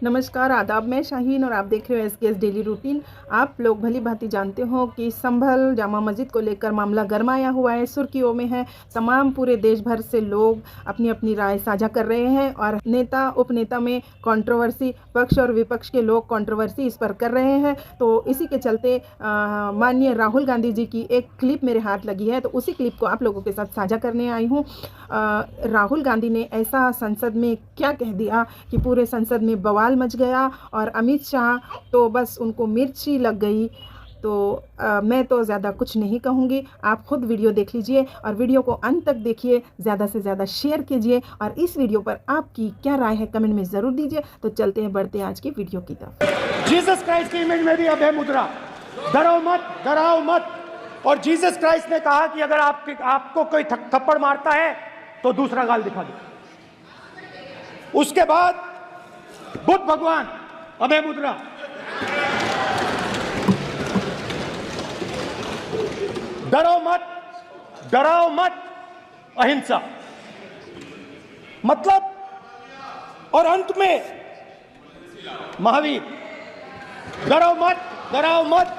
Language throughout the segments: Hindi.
नमस्कार, आदाब। मैं शाहीन और आप देख रहे हो एसकेएस डेली रूटीन। आप लोग भली भांति जानते हो कि संभल जामा मस्जिद को लेकर मामला गरमाया हुआ है, सुर्खियों में है। तमाम पूरे देश भर से लोग अपनी अपनी राय साझा कर रहे हैं और नेता उपनेता में कंट्रोवर्सी, पक्ष और विपक्ष के लोग कंट्रोवर्सी इस पर कर रहे हैं। तो इसी के चलते माननीय राहुल गांधी जी की एक क्लिप मेरे हाथ लगी है, तो उसी क्लिप को आप लोगों के साथ साझा करने आई हूँ। राहुल गांधी ने ऐसा संसद में क्या कह दिया कि पूरे संसद में बवाल मच गया और अमित शाह तो बस उनको मिर्ची लग गई। तो मैं तो ज़्यादा कुछ नहीं कहूँगी, आप खुद वीडियो देख लीजिए और वीडियो को अंत तक देखिए, ज़्यादा से ज़्यादा शेयर कीजिए और इस वीडियो पर आपकी क्या राय है कमेंट में ज़रूर दीजिए। तो चलते हैं, बढ़ते हैं आज की वीडियो की तरफ। जीसस क्राइस्ट की इमेज में भी अब है मुद्रा, डरो मत, डराओ मत। और जीसस क्राइस्ट ने कहा कि अगर आपको कोई थप्पड़ मारता है तो दूसरा गाल दिखा दो। उसके बाद बुद्ध भगवान, अभय मुद्रा। डरो मत, डराओ मत, अहिंसा। मतलब, और अंत में महावीर, डरो मत, डराओ मत,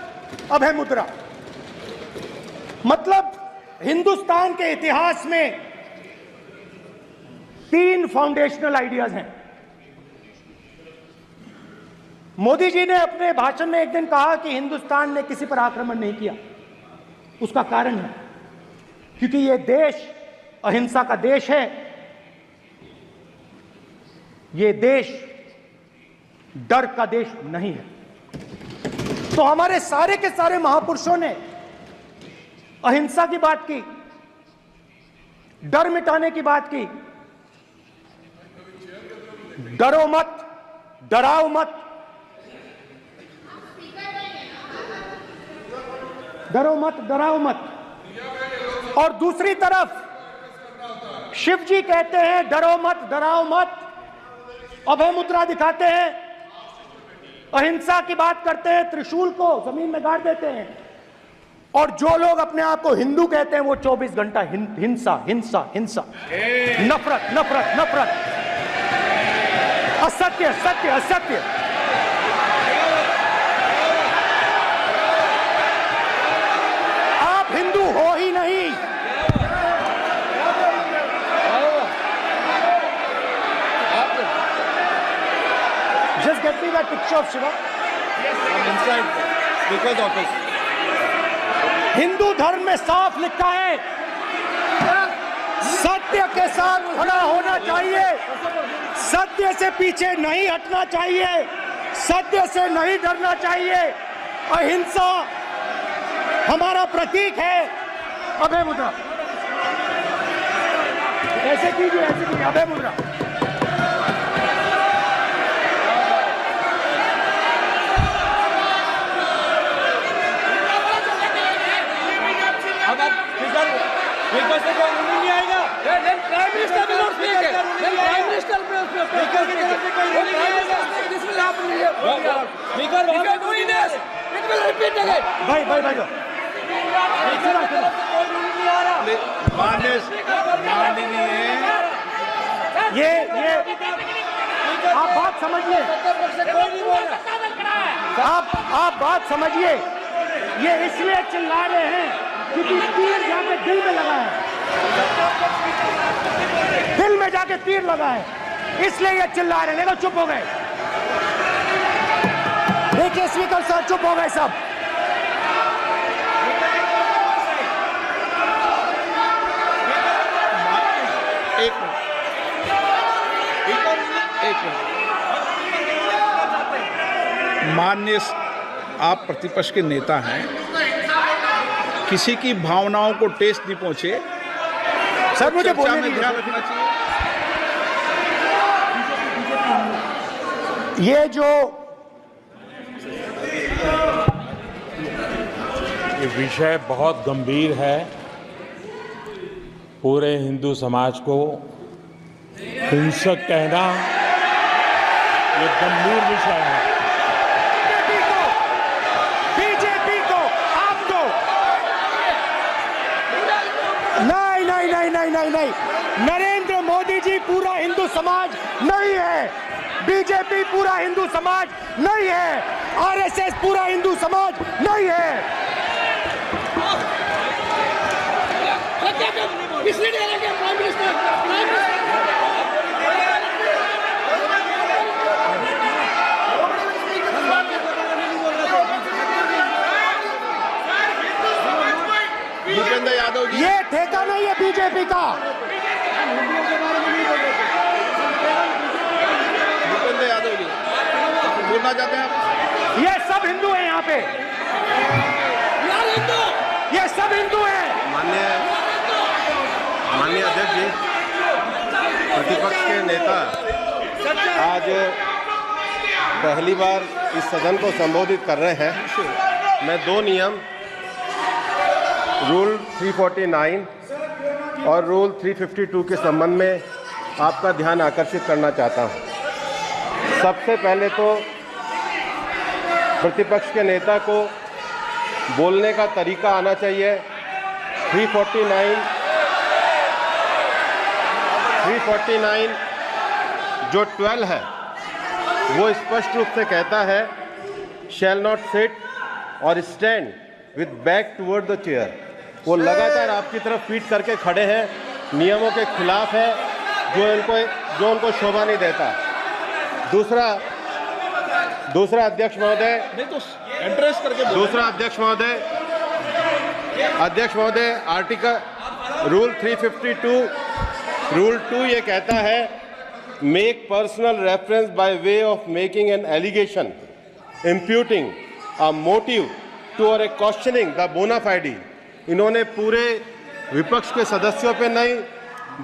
अभय मुद्रा। मतलब हिंदुस्तान के इतिहास में 3 फाउंडेशनल आइडियाज हैं। मोदी जी ने अपने भाषण में एक दिन कहा कि हिंदुस्तान ने किसी पर आक्रमण नहीं किया। उसका कारण है क्योंकि यह देश अहिंसा का देश है, यह देश डर का देश नहीं है। तो हमारे सारे के सारे महापुरुषों ने अहिंसा की बात की, डर मिटाने की बात की। डरो मत, डराओ मत, डरो मत, डराओ मत। और दूसरी तरफ शिव जी कहते हैं डरो मत, डराओ मत, अभय मुद्रा दिखाते हैं, अहिंसा की बात करते हैं, त्रिशूल को जमीन में गाड़ देते हैं। और जो लोग अपने आप को हिंदू कहते हैं वो 24 घंटा हिंसा हिंसा हिंसा, नफरत नफरत नफरत, असत्य सत्य असत्य। आप हिंदू हो ही नहीं। Just get me that picture of Shiva. I'm inside because of this. Hindu धर्म में साफ लिखा है, सत्य के साथ खड़ा होना चाहिए, सत्य से पीछे नहीं हटना चाहिए, सत्य से नहीं डरना चाहिए। अहिंसा हमारा प्रतीक है। अभय मुद्रा ऐसे कीजिए, ऐसे कीजिए, अभय मुद्रा। नहीं आएगा। Prime minister will not speak. Then Prime Minister will speak. This will happen here. If you are doing this, it will repeat again. भाई ये आप बात समझिए, आप बात समझिए। ये इसलिए चिल्ला रहे हैं क्योंकि तीर जाके दिल में लगा है, दिल में जाके तीर लगा है, इसलिए ये चिल्ला रहे हैं। देखो चुप हो गए, देखिए स्पीकर साहब चुप हो गए सब। एक मिनट। माननीय, आप प्रतिपक्ष के नेता हैं, किसी की भावनाओं को ठेस नहीं पहुंचे। सर मुझे बोलने में ध्यान रखना चाहिए। ये विषय बहुत गंभीर है। पूरे हिंदू समाज को हिंसक कहना ये गंभीर विषय है। बीजेपी को आपको नहीं, नरेंद्र मोदी जी पूरा हिंदू समाज नहीं है। बीजेपी पूरा हिंदू समाज नहीं है, आरएसएस पूरा हिंदू समाज नहीं है। भूपेंद्र यादव जी, ये ठेका नहीं है बीजेपी का। भूपेंद्र यादव जी बोलना चाहते हैं आप? ये सब हिंदू हैं यहाँ पे, ये सब हिंदू हैं। माननीय अध्यक्ष जी, प्रतिपक्ष के नेता आज पहली बार इस सदन को संबोधित कर रहे हैं। मैं दो नियम रूल 349 और रूल 352 के संबंध में आपका ध्यान आकर्षित करना चाहता हूं। सबसे पहले तो प्रतिपक्ष के नेता को बोलने का तरीका आना चाहिए। 349 जो 12 है वो स्पष्ट रूप से कहता है शैल नॉट सिट और stand with back toward the chair. वो लगातार आपकी तरफ पीठ करके खड़े हैं, नियमों के खिलाफ है, जो उनको शोभा नहीं देता। दूसरा अध्यक्ष महोदय, नहीं तो एड्रेस करके दूसरा अध्यक्ष महोदय आर्टिकल रूल 352 रूल 2 ये कहता है make personal reference by way of making an allegation imputing a motive to और ए क्वेश्चनिंग द बोना फाइडी। इन्होंने पूरे विपक्ष के सदस्यों पे नहीं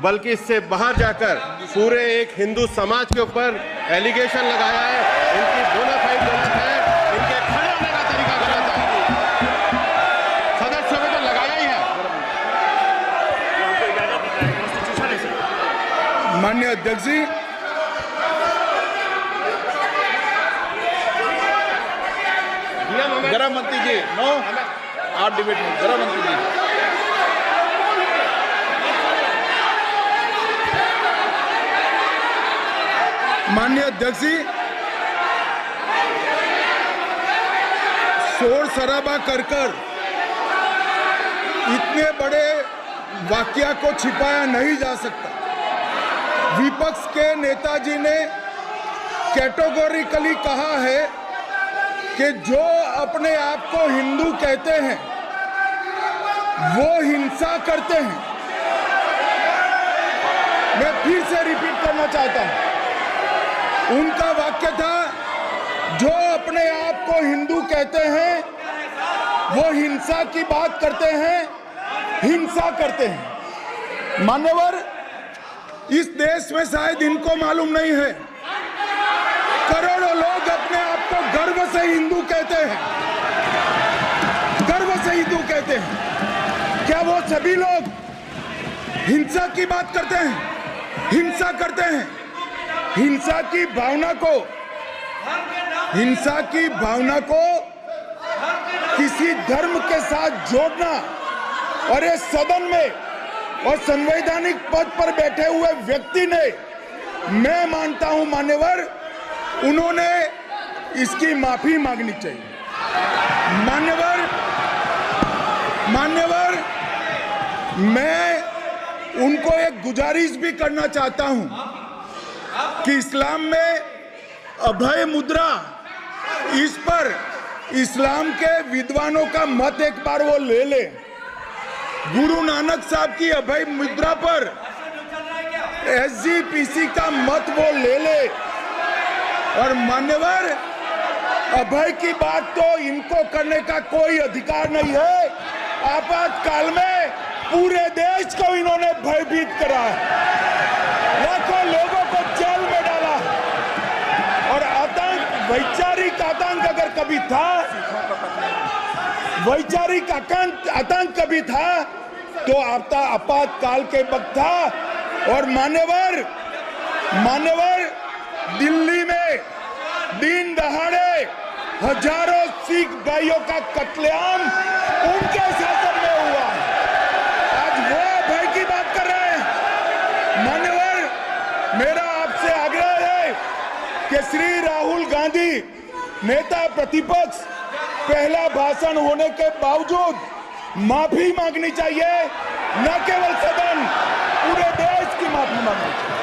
बल्कि इससे बाहर जाकर पूरे एक हिंदू समाज के ऊपर एलिगेशन लगाया है। इनकी बोना फाइड गलत है, इनके खड़े होने का तरीका गलत है। सदस्यों में तो लगाया ही है। माननीय अध्यक्ष जी, गृह मंत्री जी, नो आप डिबेट में गृह मंत्री जी। माननीय अध्यक्ष जी, शोर शराबा कर इतने बड़े वाकया को छिपाया नहीं जा सकता। विपक्ष के नेताजी ने कैटेगोरिकली कहा है कि जो अपने आप को हिंदू कहते हैं वो हिंसा करते हैं। मैं फिर से रिपीट करना चाहता हूं, उनका वाक्य था जो अपने आप को हिंदू कहते हैं वो हिंसा की बात करते हैं, हिंसा करते हैं। मान्यवर, इस देश में शायद इनको मालूम नहीं है, करोड़ों लोग अपने आप को गर्व से हिंदू कहते हैं, गर्व से हिंदू कहते हैं। क्या वो सभी लोग हिंसा की बात करते हैं, हिंसा करते हैं? हिंसा की भावना को किसी धर्म के साथ जोड़ना और इस सदन में और संवैधानिक पद पर बैठे हुए व्यक्ति ने, मैं मानता हूं मान्यवर, उन्होंने इसकी माफी मांगनी चाहिए। मान्यवर, मैं उनको एक गुजारिश भी करना चाहता हूं कि इस्लाम में अभय मुद्रा, इस पर इस्लाम के विद्वानों का मत एक बार वो ले ले। गुरु नानक साहब की अभय मुद्रा पर SGPC का मत वो ले ले। और मान्यवर, अभय की बात तो इनको करने का कोई अधिकार नहीं है। आपातकाल में पूरे देश को इन्होंने भयभीत करा है, लाखों लोगों को जेल में डाला है। और आतंक, वैचारिक आतंक अगर कभी था, वैचारिक आतंक कभी था तो आपातकाल के वक्त था। और मान्यवर, दिल्ली में दिन दहाड़े हजारों सिख भाइयों का कत्लेआम उनके शासन में हुआ। आज वो भय की बात कर रहे हैं। मान्यवर, मेरा आपसे आग्रह है कि श्री राहुल गांधी नेता प्रतिपक्ष पहला भाषण होने के बावजूद माफी मांगनी चाहिए, न केवल सदन, पूरे देश की माफी मांगनी चाहिए।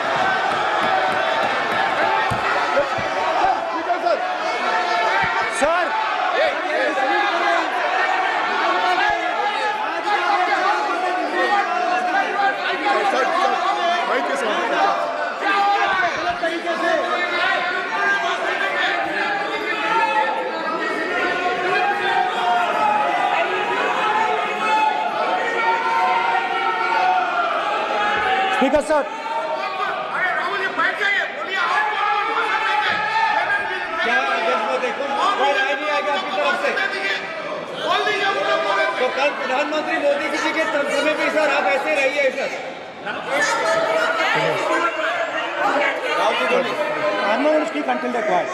सर स्पीकर सर, तो कल प्रधानमंत्री मोदी जी के समय भी सर आप ऐसे रहिए sir. I'm not going to speak until they're quiet.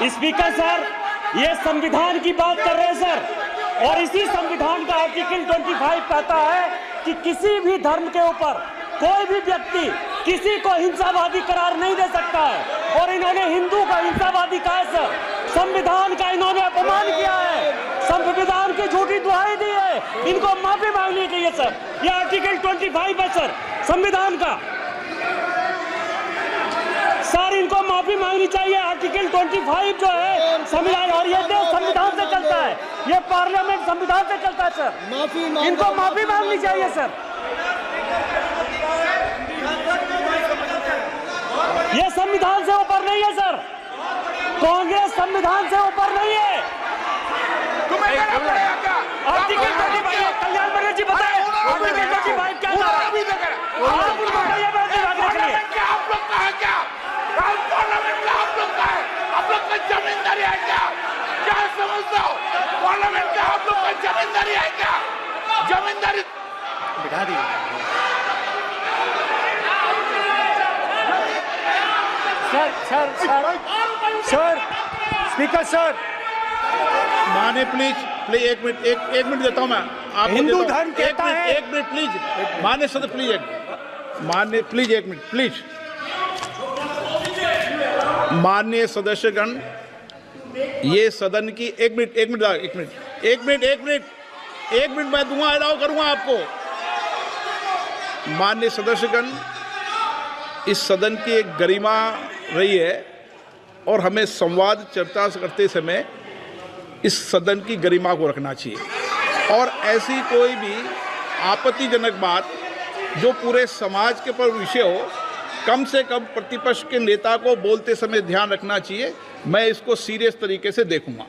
Speaker sir, ये संविधान की बात कर रहे हैं सर, और इसी संविधान का आर्टिकल 25 कहता है कि किसी भी धर्म के ऊपर कोई भी व्यक्ति किसी को हिंसावादी करार नहीं दे सकता है, और इन्होंने हिंदू का हिंसावादी कहा है सर। संविधान का इन्होंने अपमान किया है, संविधान की झूठी दुहाई दी है, इनको माफी मांगनी चाहिए सर। ये आर्टिकल 25 है सर संविधान का सर, इनको माफी मांगनी चाहिए। आर्टिकल 25 जो है संविधान, और ये देश संविधान से चलता है, ये पार्लियामेंट संविधान से चलता है सर, इनको माफी मांगनी चाहिए सर। ये संविधान से ऊपर नहीं है सर, कांग्रेस संविधान से ऊपर नहीं है। आर्टिकल 25 कल्याण मंत्री जी बताए, आर्टिकल 25 क्या था? आप उनको बताइए क्या आप लोग का है, क्या पार्लियामेंट का आप लोग का है, आप लोग का जमींदारी है क्या? क्या समझते हो? पार्लियामेंट का आप लोग का जमींदारी है क्या? जमींदारी बिठा दी सर, स्पीकर सर, माने प्लीज एक मिनट देता हूं मैं आपको। हिंदू धर्म कहता है, एक मिनट प्लीज माने सदस्य प्लीज एक मिनट प्लीज। माननीय सदस्यगण, ये सदन की एक मिनट मैं दूंगा, अलाउ करूंगा आपको। माननीय सदस्यगण, इस सदन की एक गरिमा रही है और हमें संवाद चर्चा करते समय इस सदन की गरिमा को रखना चाहिए, और ऐसी कोई भी आपत्तिजनक बात जो पूरे समाज के पर विषय हो, कम से कम प्रतिपक्ष के नेता को बोलते समय ध्यान रखना चाहिए। मैं इसको सीरियस तरीके से देखूंगा।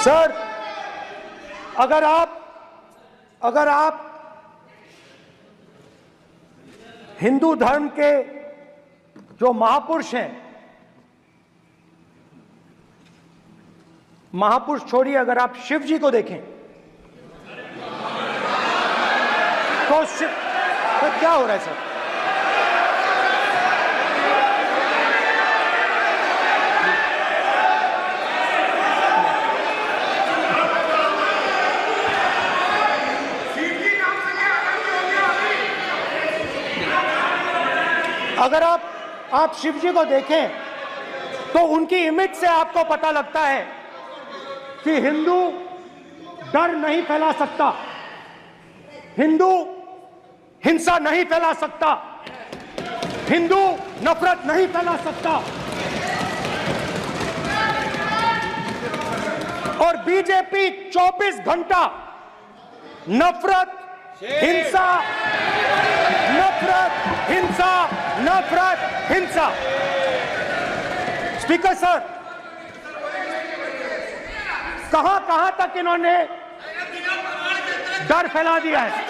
सर, अगर आप हिंदू धर्म के जो महापुरुष हैं, महापुरुष छोड़िए, अगर आप शिव जी को देखें तो क्या हो रहा है सर? अगर आप शिव जी को देखें तो उनकी इमेज से आपको पता लगता है कि हिंदू डर नहीं फैला सकता, हिंदू हिंसा नहीं फैला सकता, हिंदू नफरत नहीं फैला सकता। और बीजेपी 24 घंटा नफरत, हिंसा, नफरत, हिंसा, नफरत, हिंसा। स्पीकर सर, कहां तक इन्होंने डर फैला दिया है?